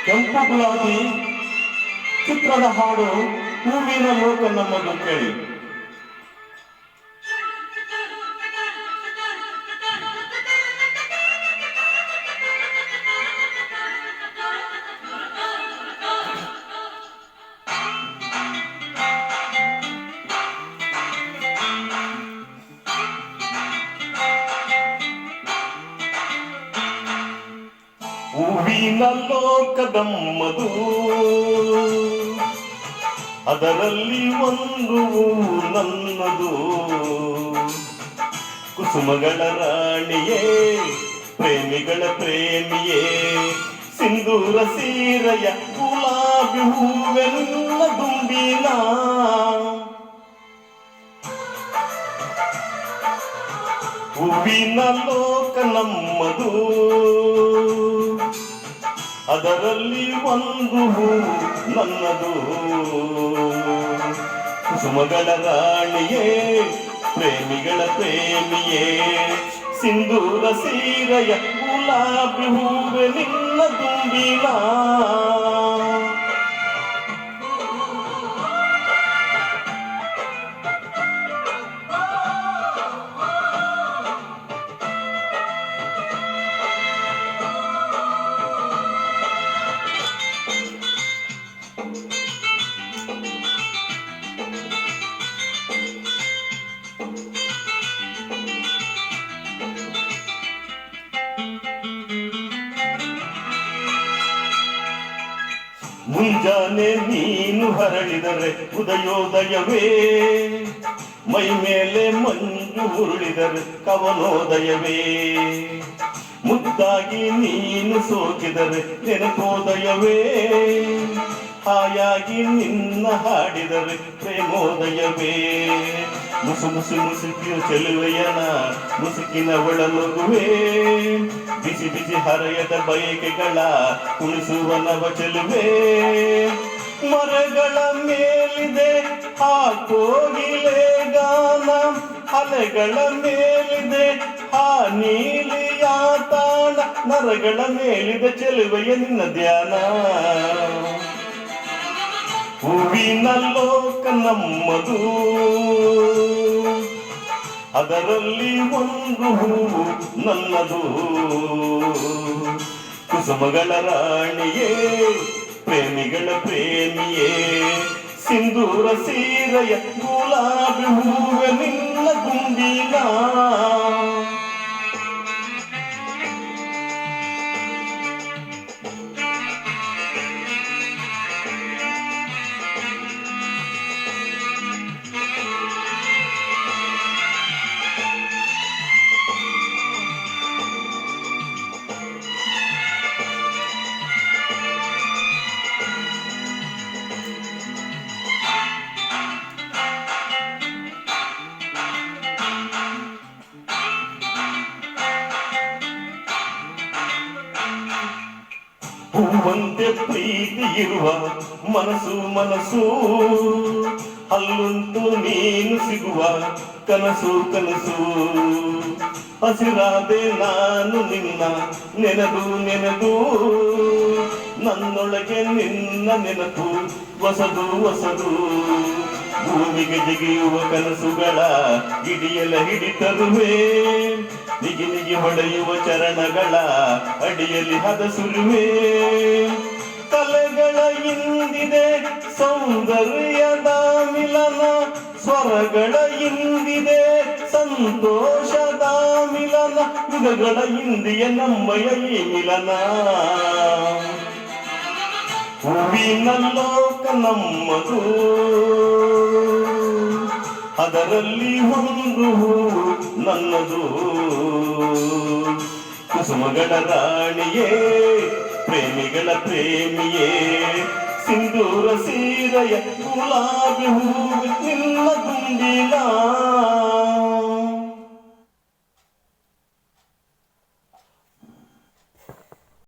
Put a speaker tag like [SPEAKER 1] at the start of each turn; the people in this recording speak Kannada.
[SPEAKER 1] ಕೆಂಪು ಗುಲಾಬಿ ಚಿತ್ರದ ಹಾಡು ಹೂವಿನ ಲೋಕ ನಮ್ಮದು ಕೇಳಿ. ಹೂವಿನ ಲೋಕದಮ್ಮದು, ಅದರಲ್ಲಿ ಒಂದು ನನ್ನದು. ಕುಸುಮಗಳ ರಾಣಿಯೇ, ಪ್ರೇಮಿಗಳ ಪ್ರೇಮಿಯೇ, ಸಿಂಧೂರ ಸೀರೆಯ ಗುಲಾಬಿ ಹೂವೆಲ್ಲ ದುಂಬಿನ. ಹೂವಿನ ಲೋಕ ನಮ್ಮದು, ಅದರಲ್ಲಿ ಒಂದು ಹೂ ನನ್ನದು. ಕುಸುಮಗಳ ರಾಣಿಯೇ, ಪ್ರೇಮಿಗಳ ಪ್ರೇಮಿಯೇ, ಸಿಂಧೂರ ಸೀರೆಯ ಗುಲಾಬಿ ಹೂವೆ ನಿನ್ನ ದುಂಬಿನ. ಮುಂಜಾನೆ ನೀನು ಹರಳಿದರೆ ಉದಯೋದಯವೇ, ಮೈ ಮೇಲೆ ಮಂಜು ಉರುಳಿದರೆ ಕವನೋದಯವೇ. ಮುದ್ದಾಗಿ ನೀನು ಸೋಕಿದರೆ ನೆನಪೋದಯವೇ, ಹಾಯಾಗಿ ನಿನ್ನ ಹಾಡಿದರೆ ಪ್ರೇಮೋದಯವೇ. ಮುಸು ಮುಸು ಮುಸುಕಿಯು ಚೆಲುವೆಯನ ಮುಸುಕಿನ ಒಳಮಗುವೆ, ಬಿಸಿ ಬಿಸಿ ಹರೆಯದ ಬಯಕೆಗಳ ಕುಣಿಸುವ ನವ ಚೆಲುವೆ. ಮರಗಳ ಮೇಲಿದೆ ಆ ಕೋಗಿಲೆ ಗಾನ, ಅಲೆಗಳ ಮೇಲಿದೆ ಆ ನೀಲಿಯ ತಾಣ, ನರಗಳ ಮೇಲಿದೆ ಚೆಲುವೆಯ ನಿನ್ನ ಧ್ಯಾನ. ಹೂವಿನ ಲೋಕ ನಮ್ಮದು, ಅದರಲ್ಲಿ ಒಂದು ಹೂವು ನನ್ನದು. ಕುಸುಮಗಳ ರಾಣಿಯೇ, ಪ್ರೇಮಿಗಳ ಪ್ರೇಮಿಯೇ, ಸಿಂಧೂರ ಸೀರೆಯ ಗುಲಾಬಿ ಹೂವೆ ನಿನ್ನ ಗುಂಡಿನ. ಹೂವಂತೆ ಪ್ರೀತಿ ಇರುವ ಮನಸ್ಸು ಮನಸ್ಸು, ಅಲ್ಲುಂಟು ನೀನು ಸಿಗುವ ಕನಸು ಕನಸು. ಹಸಿರಾದೆ ನಾನು ನಿನ್ನ ನೆನೆದು ನೆನೆದು, ನನ್ನೊಳಗೆ ನಿನ್ನ ನೆನಪು ಹೊಸದು ಹೊಸದು. ಭೂಮಿಗೆ ಜಿಗಿಯುವ ಕನಸುಗಳ ಹಿಡಿಯಲ ಹಿಡಿತರುವೆ, ನಿಗಿ ನಿಗಿ ಹೊಡೆಯುವ ಚರಣಗಳ ಅಡಿಯಲ್ಲಿ ಹದಸುರುವೆ. ಕಲೆಗಳ ಇಂದಿದೆ ಸೌಂದರ್ಯದ ಮಿಲನ, ಸ್ವರಗಳ ಇಂದಿದೆ ಸಂತೋಷದ ಮಿಲನ. ಯುಗಗಳ ಇಂದಿಯ ನಮ್ಮಯ ಈ ಮಿಲನ. ಹೂವಿನ ಲೋಕ ನಮ್ಮದು, ಅದರಲ್ಲಿ ಒಂದು ಹೂವು ನನ್ನದು. ಕುಸುಮಗಳ ರಾಣಿಯೇ, ಪ್ರೇಮಿಗಳ ಪ್ರೇಮಿಯೇ, ಸಿಂಧೂರ ಸೀರೆಯ ಗುಲಾಬಿ ಹೂವು ನಿನ್ನ ಗುಂಡಿನ.